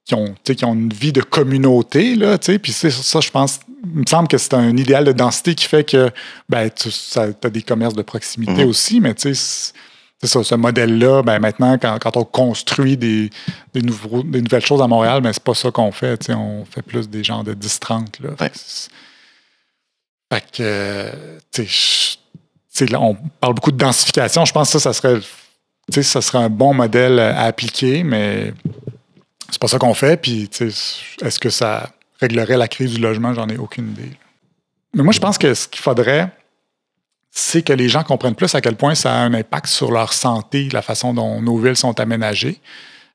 qui ont une vie de communauté, là, puis ça, je pense, il me semble que c'est un idéal de densité qui fait que tu as des commerces de proximité aussi, mais tu sais, c'est ça, ce modèle-là, maintenant, quand on construit des nouvelles choses à Montréal, c'est pas ça qu'on fait. On fait plus des genres de 10-30. Là. Ouais. Fait que, là, on parle beaucoup de densification. Je pense que ça serait un bon modèle à appliquer, mais c'est pas ça qu'on fait. Puis, est-ce que ça réglerait la crise du logement? J'en ai aucune idée. Mais moi, je pense que ce qu'il faudrait, c'est que les gens comprennent plus à quel point ça a un impact sur leur santé, la façon dont nos villes sont aménagées.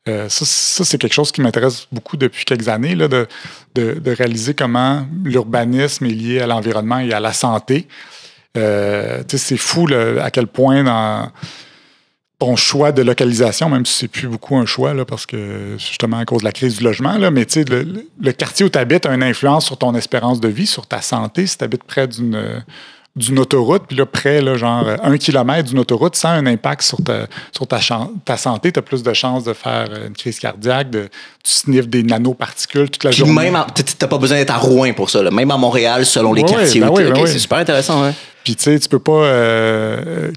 Ça, c'est quelque chose qui m'intéresse beaucoup depuis quelques années, là, de réaliser comment l'urbanisme est lié à l'environnement et à la santé. C'est fou à quel point dans ton choix de localisation, même si c'est plus beaucoup un choix, là, parce que justement à cause de la crise du logement, là, mais le quartier où tu habites a une influence sur ton espérance de vie, sur ta santé. Si tu habites près d'une autoroute, puis là, près, là, genre 1 kilomètre d'une autoroute, ça a un impact sur ta santé. Tu as plus de chances de faire une crise cardiaque, tu sniffes des nanoparticules toute la journée. Même, tu n'as pas besoin d'être à Rouen pour ça. Là. Même à Montréal, selon les quartiers. C'est super intéressant. Ouais. Puis, tu sais, tu peux pas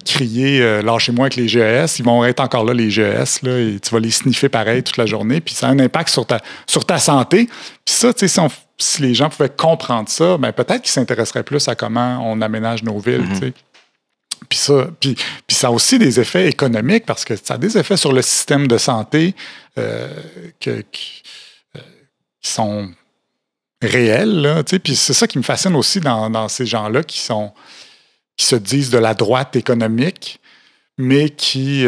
crier « lâchez-moi avec les GES ». Ils vont être encore là, les GES, là, et tu vas les sniffer pareil toute la journée. Puis, ça a un impact sur ta santé. Puis ça, tu sais, si les gens pouvaient comprendre ça, peut-être qu'ils s'intéresseraient plus à comment on aménage nos villes, tu sais. Puis ça a aussi des effets économiques parce que ça a des effets sur le système de santé qui sont réels, là, tu sais. Puis c'est ça qui me fascine aussi dans ces gens-là qui se disent de la droite économique, mais qui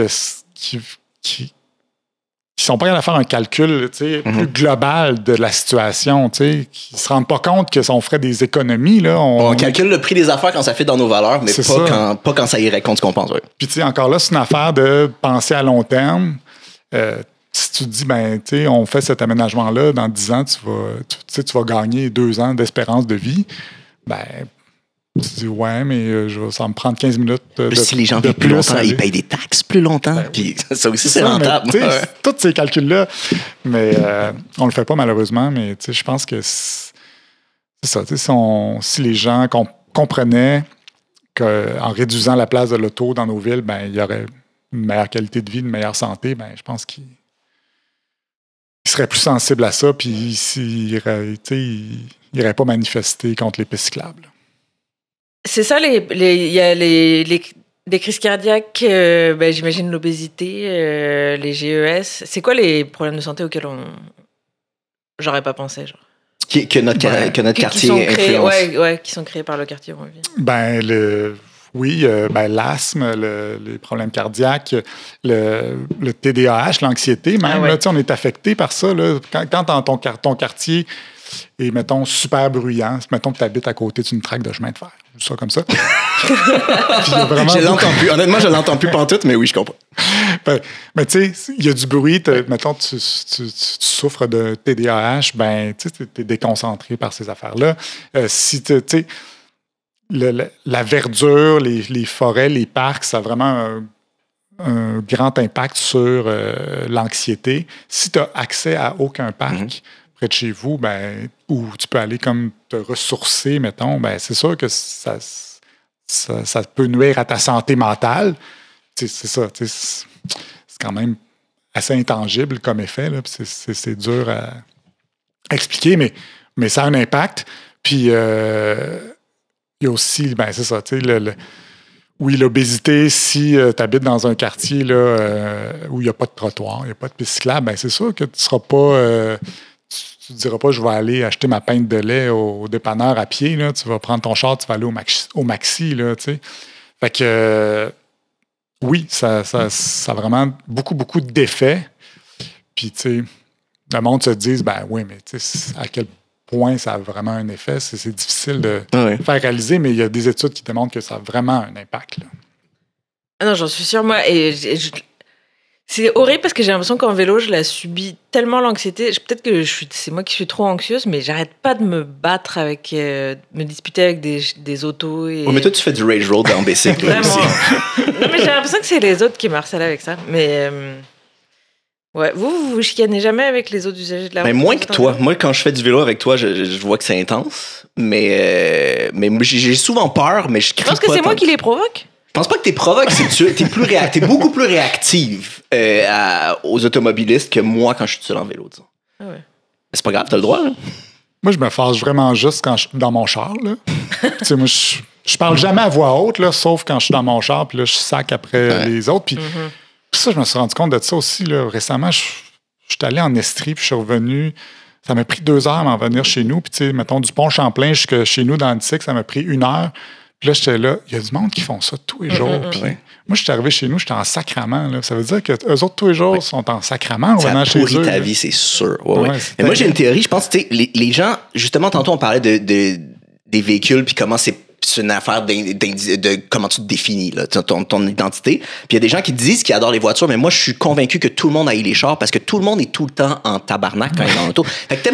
sont pas capables de faire un calcul plus global de la situation, qui ne se rendent pas compte que si on ferait des économies. Là, on calcule le prix des affaires quand ça fit dans nos valeurs, mais pas quand ça irait contre ce qu'on pense. Ouais. Puis encore là, c'est une affaire de penser à long terme. Si tu te dis, on fait cet aménagement-là, dans 10 ans, tu vas gagner 2 ans d'espérance de vie, tu dis, ouais, mais ça va me prendre 15 minutes si les gens vivent plus longtemps, ils payent des taxes plus longtemps. Puis ça aussi, c'est rentable. Tous ces calculs-là, mais on le fait pas malheureusement, mais je pense que c'est ça. Si les gens comprenaient qu'en réduisant la place de l'auto dans nos villes, il y aurait une meilleure qualité de vie, une meilleure santé, je pense qu'ils seraient plus sensibles à ça, puis ils n'iraient pas manifester contre les pistes cyclables. C'est ça, il y a des crises cardiaques, j'imagine l'obésité, les GES. C'est quoi les problèmes de santé auxquels j'aurais pas pensé, genre? Que notre quartier influence. Qui sont créés par le quartier où on vit. L'asthme, les problèmes cardiaques, le TDAH, l'anxiété, même. Là, on est affecté par ça. Là, quand ton quartier est, mettons, super bruyant, mettons que tu habites à côté d'une traque de chemin de fer, ça comme ça. Je l'entends plus. Honnêtement, je l'entends plus pantoute, mais oui, je comprends. Mais tu sais, il y a du bruit. Mettons, tu souffres de TDAH, tu es déconcentré par ces affaires-là. La verdure, les forêts, les parcs, ça a vraiment un grand impact sur l'anxiété. Si tu as accès à aucun parc près de chez vous, où tu peux aller comme te ressourcer, mettons, c'est sûr que ça peut nuire à ta santé mentale. C'est ça. C'est quand même assez intangible comme effet. Là, c'est dur à expliquer, mais ça a un impact. Puis, il y a aussi, c'est ça, oui, l'obésité, si tu habites dans un quartier là, où il n'y a pas de trottoir, il n'y a pas de piste cyclable, c'est sûr que tu tu te diras pas, je vais aller acheter ma pinte de lait au dépanneur à pied. Là. Tu vas prendre ton char, tu vas aller au Maxi. Là, tu sais. Fait que, oui, ça a vraiment beaucoup, beaucoup d'effets. Puis, tu sais, le monde se dit, ben oui, mais tu sais, à quel point ça a vraiment un effet, c'est difficile de faire réaliser, mais il y a des études qui démontrent que ça a vraiment un impact. Là. Ah non, j'en suis sûre, moi. C'est horrible parce que j'ai l'impression qu'en vélo, je la subis tellement l'anxiété. Peut-être que c'est moi qui suis trop anxieuse, mais j'arrête pas de me battre avec, me disputer avec des autos. Et... Oh, mais toi, tu fais du rage road en bicycle. Vraiment. Non, mais j'ai l'impression que c'est les autres qui m'harcèlent avec ça. Mais ouais, vous chicanez jamais avec les autres usagers de la route? Mais moins que toi. Moi, quand je fais du vélo avec toi, je vois que c'est intense. Mais j'ai souvent peur, mais je crie pas. Je pense que c'est moi qui les provoque. Je pense pas que t'es provoque, c'est que t'es beaucoup plus réactive aux automobilistes que moi quand je suis seul en vélo, disons. Ah ouais. C'est pas grave, t'as le droit, là. Moi, je me fâche vraiment juste quand je suis dans mon char, là. Tu sais, moi, je parle jamais à voix haute, là, sauf quand je suis dans mon char, puis là, je sac après les autres. Puis ça, je me suis rendu compte de ça aussi, là. Récemment, je suis allé en Estrie, puis je suis revenu. Ça m'a pris 2 heures à m'en venir chez nous. Puis, tu sais, mettons, du pont Champlain jusqu'à chez nous dans l'Antique, ça m'a pris 1 heure. Puis là, j'étais là, il y a du monde qui font ça tous les jours. Puis moi, je suis arrivé chez nous, j'étais en sacrament. Là. Ça veut dire qu'eux autres, tous les jours, sont en sacrament en venant chez eux. Ça pourrit ta vie, c'est sûr. Ouais. Mais moi, j'ai une théorie. Je pense que les gens, justement, tantôt, on parlait des véhicules, puis comment c'est une affaire de comment tu te définis, là, ton identité. Puis il y a des gens qui disent qu'ils adorent les voitures, mais moi, je suis convaincu que tout le monde haït les chars parce que tout le monde est tout le temps en tabarnak quand il est dans l'auto. Fait que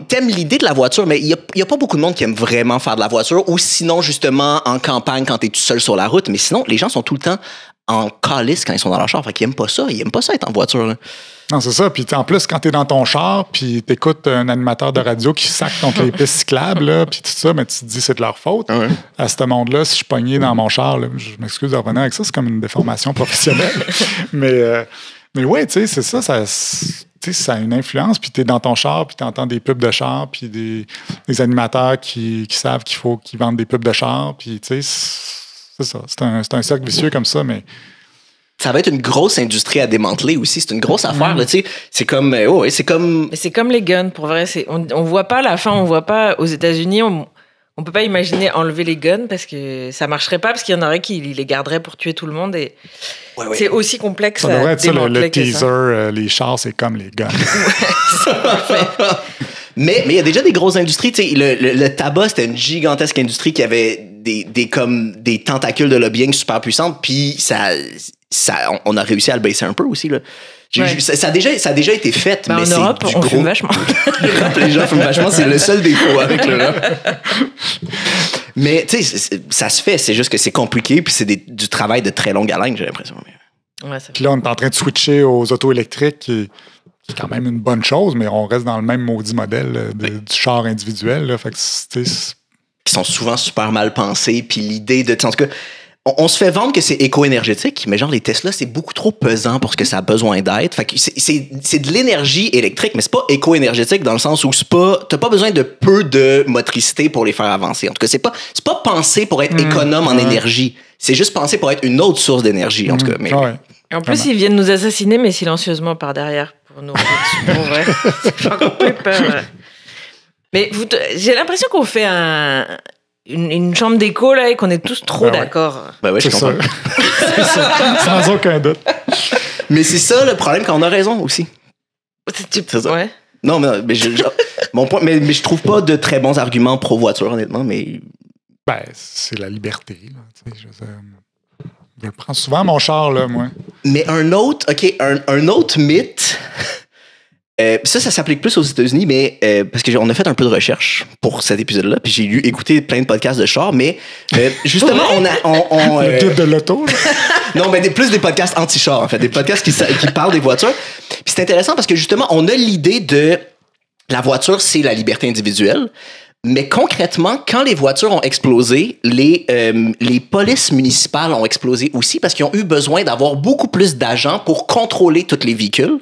t'aimes l'idée de la voiture, mais il y a pas beaucoup de monde qui aime vraiment faire de la voiture, ou sinon, justement, en campagne, quand t'es tout seul sur la route. Mais sinon, les gens sont tout le temps en calice quand ils sont dans leur char. Fait qu'ils aiment pas ça. Ils aiment pas ça être en voiture, là. Non, c'est ça. Puis en plus, quand t'es dans ton char, puis t'écoutes un animateur de radio qui sac contre les pistes cyclables, là, puis tout ça, mais tu te dis c'est de leur faute. Ouais. À ce monde-là, si je suis pogné dans mon char, là, je m'excuse de revenir avec ça, c'est comme une déformation professionnelle. mais ouais, tu sais, c'est ça, ça a une influence, puis t'es dans ton char, puis t'entends des pubs de char, puis des animateurs qui savent qu'il faut qu'ils vendent des pubs de char, puis tu sais, c'est ça. C'est un cercle vicieux comme ça, mais... Ça va être une grosse industrie à démanteler aussi. C'est une grosse affaire, là, tu sais. C'est comme... c'est comme... Mais c'est comme les guns, pour vrai. On voit pas la fin, on voit pas... Aux États-Unis, on peut pas imaginer enlever les guns parce que ça marcherait pas, parce qu'il y en aurait qui les garderaient pour tuer tout le monde, et c'est aussi complexe ça devrait à être ça, démanteler le teaser, les chars, c'est comme les guns. C'est parfait. Mais il y a déjà des grosses industries. Tu sais, le tabac, c'était une gigantesque industrie qui avait des tentacules de lobbying super puissantes, puis on a réussi à le baisser un peu aussi, là. Ça a déjà été fait, mais en c'est Europe, du on gros... fume vachement. En Europe, les gens fument vachement, c'est le seul défaut avec l'Europe. Mais tu sais, ça se fait, c'est juste que c'est compliqué, puis c'est du travail de très longue haleine, j'ai l'impression. Puis là, on est en train de switcher aux autos électriques, qui est quand même une bonne chose, mais on reste dans le même maudit modèle du char individuel. Là, fait que qui sont souvent super mal pensés, puis l'idée de... En tout cas, on se fait vendre que c'est éco-énergétique, mais genre les Tesla, c'est beaucoup trop pesant pour ce que ça a besoin d'être. Fait que c'est de l'énergie électrique, mais c'est pas éco-énergétique dans le sens où t'as pas besoin de peu de motricité pour les faire avancer. En tout cas, c'est pas pensé pour être économe en énergie. C'est juste pensé pour être une autre source d'énergie, en tout cas. Mais, Et en plus, ils viennent nous assassiner, mais silencieusement par derrière, pour nous. Pour vrai. C'est encore plus peur. Mais j'ai l'impression qu'on fait une chambre d'écho, là, et qu'on est tous trop d'accord. Ben ouais, je comprends. C'est ça. Sans aucun doute. Mais c'est ça le problème, quand on a raison aussi. C'est ça. Ouais. Non, mais mon point, mais je trouve pas de très bons arguments pro-voiture, honnêtement, mais... Ben, c'est la liberté, là. Je prends souvent mon char, là, moi. Mais un autre mythe... ça s'applique plus aux États-Unis, mais parce qu'on a fait un peu de recherche pour cet épisode-là, puis j'ai écouté plein de podcasts de char, mais justement, le guide de l'auto. Non, mais plus des podcasts anti-char, en fait, des podcasts qui parlent des voitures. Puis c'est intéressant parce que justement, on a l'idée de la voiture, c'est la liberté individuelle. Mais concrètement, quand les voitures ont explosé, les polices municipales ont explosé aussi parce qu'ils ont eu besoin d'avoir beaucoup plus d'agents pour contrôler tous les véhicules.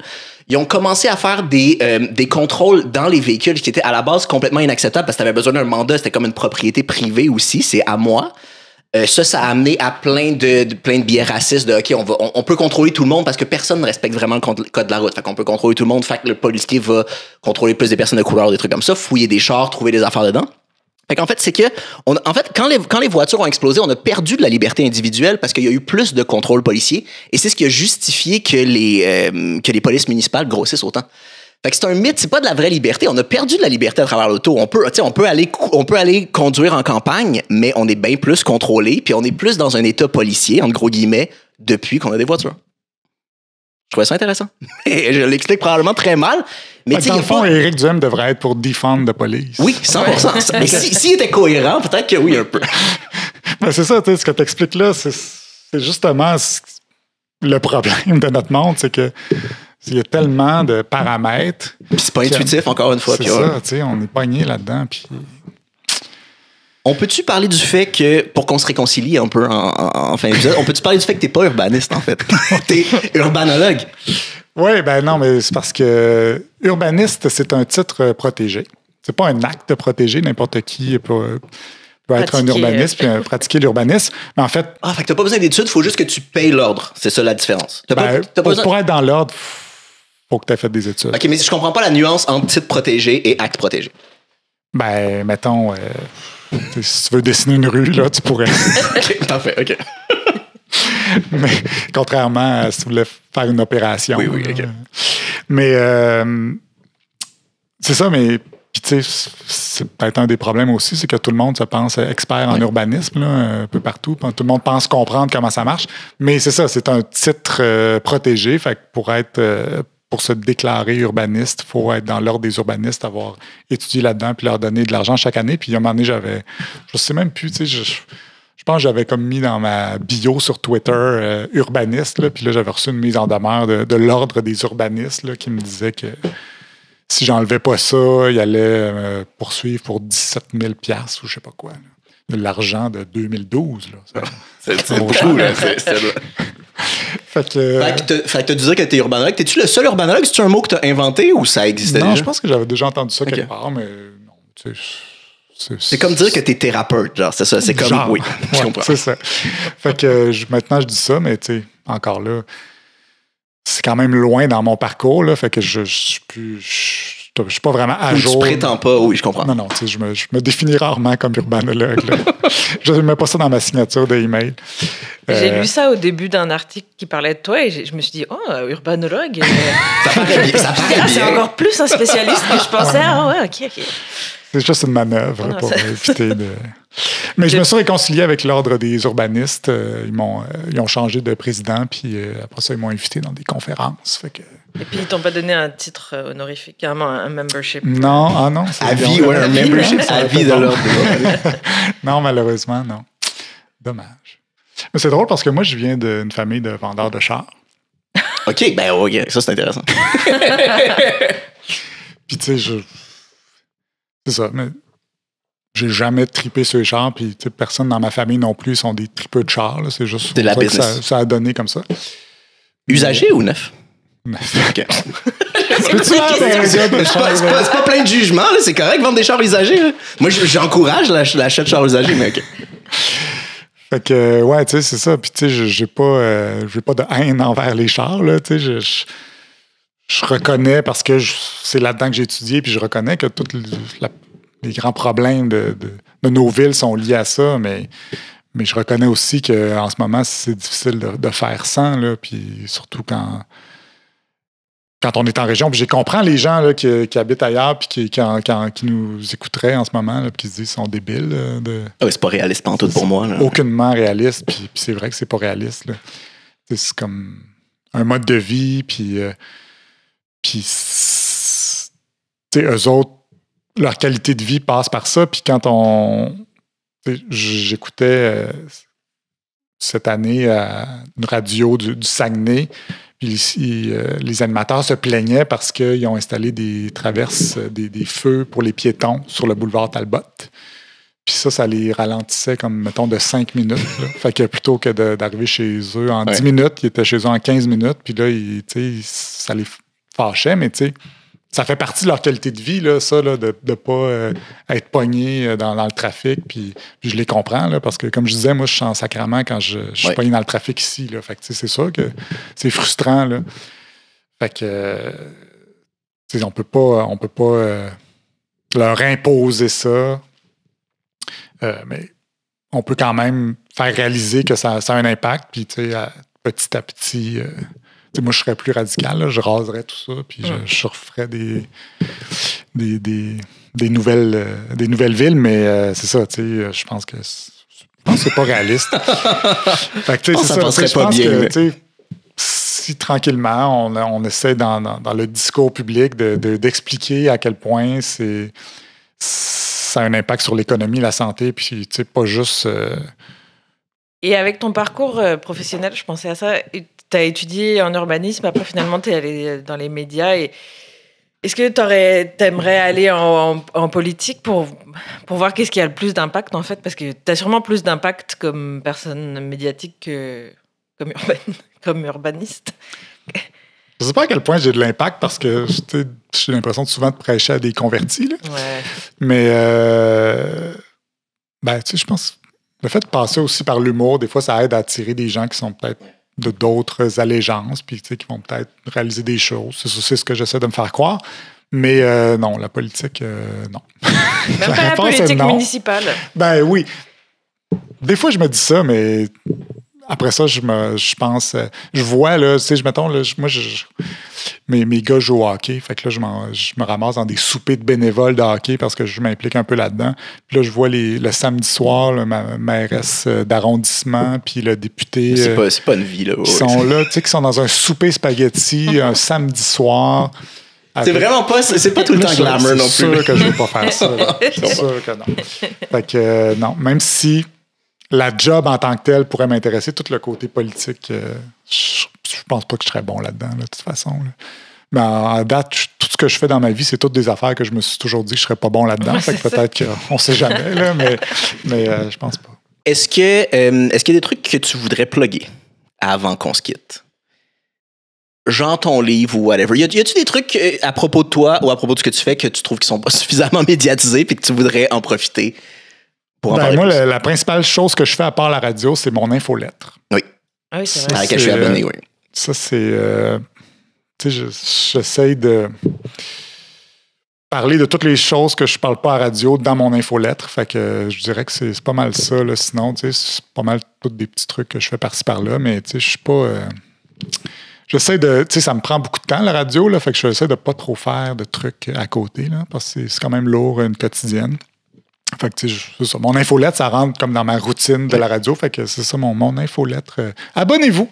Ils ont commencé à faire des contrôles dans les véhicules qui étaient à la base complètement inacceptables parce que tu avais besoin d'un mandat, c'était comme une propriété privée aussi, c'est à moi. Ça a amené à plein de biais racistes de OK, on peut contrôler tout le monde parce que personne ne respecte vraiment le code de la route. Fait qu'on peut contrôler tout le monde, fait que le policier va contrôler plus des personnes de couleur, des trucs comme ça, fouiller des chars, trouver des affaires dedans. Fait qu'en fait, c'est que quand les voitures ont explosé, on a perdu de la liberté individuelle parce qu'il y a eu plus de contrôle policier et c'est ce qui a justifié que les polices municipales grossissent autant. Fait que c'est un mythe, c'est pas de la vraie liberté. On a perdu de la liberté à travers l'auto. On peut aller conduire en campagne, mais on est bien plus contrôlé, puis on est plus dans un état policier, entre gros guillemets, depuis qu'on a des voitures. Je trouvais ça intéressant. Et je l'explique probablement très mal. Mais dans le fond, Éric Duhem devrait être pour défendre la police. Oui, 100%. Mais s'il était cohérent, peut-être que oui, un peu. Ben c'est ça, ce que tu expliques là, c'est justement le problème de notre monde, c'est que il y a tellement de paramètres. Puis c'est pas intuitif, encore une fois. C'est ça, tu sais, on est pogné là-dedans. Puis... On peut-tu parler du fait que, pour qu'on se réconcilie un peu en fin d'épisode, on peut-tu parler du fait que t'es pas urbaniste, en fait? T'es urbanologue. Oui, ben non, mais c'est parce que urbaniste, c'est un titre protégé. C'est pas un acte protégé, n'importe qui peut être un urbaniste puis pratiquer l'urbanisme. Mais en fait... Fait que t'as pas besoin d'études, il faut juste que tu payes l'ordre. C'est ça la différence. Pour être dans l'ordre, faut que tu aies fait des études. OK, mais je comprends pas la nuance entre titre protégé et acte protégé. Ben, mettons, si tu veux dessiner une rue, là, tu pourrais. OK, parfait, OK. Mais contrairement à si tu voulais faire une opération. Oui, OK. Mais c'est ça, mais puis tu sais, c'est peut-être un des problèmes aussi, c'est que tout le monde se pense expert en urbanisme, là, un peu partout. Tout le monde pense comprendre comment ça marche. Mais c'est ça, c'est un titre protégé. Fait que pour se déclarer urbaniste, il faut être dans l'ordre des urbanistes, avoir étudié là-dedans, puis leur donner de l'argent chaque année. Puis à un moment donné, je sais même plus, tu sais, je pense que j'avais comme mis dans ma bio sur Twitter urbaniste, là, puis là, j'avais reçu une mise en demeure de l'ordre des urbanistes là, qui me disait que si j'enlevais pas ça, il allait me poursuivre pour 17 000 $ ou je sais pas quoi. Là. De l'argent de 2012. Là. C'est beaucoup, là. Fait que t'as dû dire que t'es urbanologue. T'es-tu le seul urbanologue? C'est-tu un mot que t'as inventé ou ça existait déjà? Non, je pense que j'avais déjà entendu ça quelque part, mais non, tu sais... C'est comme dire que t'es thérapeute, genre, c'est ça. C'est comme... Genre, oui, je comprends. C'est ça. Fait que maintenant, je dis ça, mais tu sais, encore là, c'est quand même loin dans mon parcours, là. Fait que je suis pas vraiment à jour. Tu prétends pas, oui, je comprends. Non, tu sais, je me définis rarement comme urbanologue. Je ne mets pas ça dans ma signature d'email. J'ai lu ça au début d'un article qui parlait de toi et je me suis dit, urbanologue. Ça paraît bien. C'est encore plus un spécialiste que je pensais. OK. C'est juste une manœuvre pour éviter de... Mais je me suis réconcilié avec l'ordre des urbanistes. Ils ont changé de président, puis après ça, ils m'ont invité dans des conférences. Fait que... Et puis, ils t'ont pas donné un titre honorifique, carrément un membership. Non, non. À vie, un membership à vie de l'ordre. Non, malheureusement, non. Dommage. Mais c'est drôle parce que moi, je viens d'une famille de vendeurs de chars. OK, ça, c'est intéressant. Puis, tu sais, c'est ça, mais j'ai jamais trippé sur les chars, puis personne dans ma famille non plus sont des tripeux de chars. Là. C'est juste de la business. Ça a donné comme ça. Usagé ou neuf? Neuf. OK. C'est pas plein de jugements, là. C'est correct de vendre des chars usagés. Là. Moi, j'encourage l'achat de chars usagés, mais OK. Fait que, ouais, tu sais, c'est ça. Puis, tu sais, j'ai pas de haine envers les chars, là. Tu sais, je reconnais, parce que c'est là-dedans que j'ai étudié, puis je reconnais que tous les grands problèmes de nos villes sont liés à ça, mais je reconnais aussi qu'en ce moment, c'est difficile de faire sans, là, puis surtout quand on est en région. Puis je comprends les gens là, qui habitent ailleurs puis qui nous écouteraient en ce moment, là, puis qui se disent qu'ils sont débiles. C'est pas réaliste pantoute pour moi. Là. Aucunement réaliste, puis c'est vrai que c'est pas réaliste. Là. C'est comme un mode de vie, puis eux autres, leur qualité de vie passe par ça. Puis quand j'écoutais cette année à une radio du Saguenay, puis les animateurs se plaignaient parce qu'ils ont installé des traverses, des feux pour les piétons sur le boulevard Talbot. Puis ça les ralentissait comme, mettons, de 5 minutes. Là. Fait que plutôt que d'arriver chez eux en 10 minutes, ils étaient chez eux en 15 minutes. Puis là, ça les fâchait, mais tu sais, ça fait partie de leur qualité de vie, là, ça, là, de ne pas être pogné dans le trafic. Puis je les comprends, là, parce que, comme je disais, moi, je suis en sacrament quand je suis pogné dans le trafic ici. Là. Fait que, c'est sûr que c'est frustrant. Là. Fait que, on peut pas leur imposer ça. Mais on peut quand même faire réaliser que ça a un impact. Puis, petit à petit... moi, je serais plus radical. Là, je raserais tout ça, puis je referais des nouvelles villes, mais c'est ça, je pense que c'est pas réaliste. Fait que, ça passerait pas bien. Si tranquillement, on essaie dans le discours public d'expliquer à quel point ça a un impact sur l'économie, la santé, puis pas juste... Et avec ton parcours professionnel, je pensais à ça... Tu as étudié en urbanisme, après finalement tu es allé dans les médias. Et est-ce que tu aimerais aller en politique pour voir qu'est-ce qui a le plus d'impact en fait? Parce que tu as sûrement plus d'impact comme personne médiatique que comme urbaniste. Je ne sais pas à quel point j'ai de l'impact parce que j'ai l'impression de souvent de prêcher à des convertis. Là. Ouais. Mais je pense le fait de passer aussi par l'humour, des fois ça aide à attirer des gens qui sont peut-être d'autres allégeances, puis qui vont peut-être réaliser des choses. C'est ce que j'essaie de me faire croire. Mais non, la politique, non. Même pas la politique municipale. Ben oui. Des fois, je me dis ça, mais après ça, je pense... je vois, là, mettons, là, moi, mes gars jouent au hockey. Fait que là, je me ramasse dans des soupers de bénévoles de hockey parce que je m'implique un peu là-dedans. Puis là, je vois le samedi soir, là, ma mairesse d'arrondissement, puis le député... C'est pas une vie, là. Qui sont là, qui sont dans un souper spaghetti un samedi soir. C'est vraiment pas... C'est pas tout le temps glamour non plus. C'est sûr que je veux pas faire ça. C'est sûr que non. Fait que non, même si... la job en tant que telle pourrait m'intéresser. Tout le côté politique, je pense pas que je serais bon là-dedans, là, de toute façon. Là. Mais en date, tout ce que je fais dans ma vie, c'est toutes des affaires que je me suis toujours dit que je serais pas bon là-dedans. Ouais, fait que peut-être qu'on sait jamais, là, mais je pense pas. Est-ce qu'il y a des trucs que tu voudrais plugger avant qu'on se quitte? Genre ton livre ou whatever. Y a-tu des trucs à propos de toi ou à propos de ce que tu fais que tu trouves qui sont pas suffisamment médiatisés puis que tu voudrais en profiter? Moi, la principale chose que je fais à part la radio, c'est mon infolettre. Oui. Ah oui, c'est vrai. À laquelle je suis abonné, oui. Ça, c'est... j'essaie de parler de toutes les choses que je parle pas à la radio dans mon infolettre. Fait que je dirais que c'est pas mal ça. Là. Sinon, c'est pas mal tous des petits trucs que je fais par-ci par-là, mais je suis pas... j'essaie de... ça me prend beaucoup de temps, la radio, là, fait que j'essaie de pas trop faire de trucs à côté, là, parce que c'est quand même lourd, une quotidienne. Fait que, c'est ça. Mon infolettre, ça rentre comme dans ma routine de la radio. Fait que c'est ça, mon infolettre. Abonnez-vous.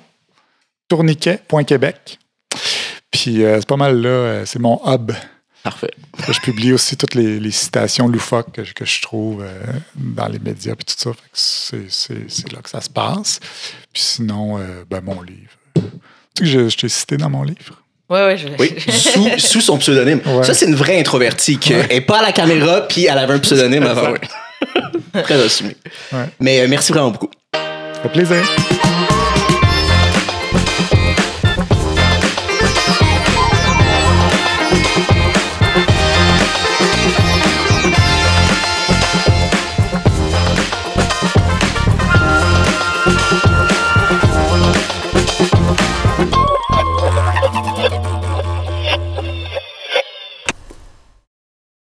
Tourniquet.québec. Puis c'est pas mal là. C'est mon hub. Parfait. Je publie aussi toutes les citations loufoques que je trouve dans les médias puis tout ça. Fait que c'est là que ça se passe. Puis sinon, mon livre. Tu sais que je t'ai cité dans mon livre? Oui, sous son pseudonyme. Ouais. Ça, c'est une vraie introvertie qui n'est pas à la caméra, puis elle avait un pseudonyme avant. Très assumé. Ouais. Mais merci vraiment beaucoup. Ça fait plaisir.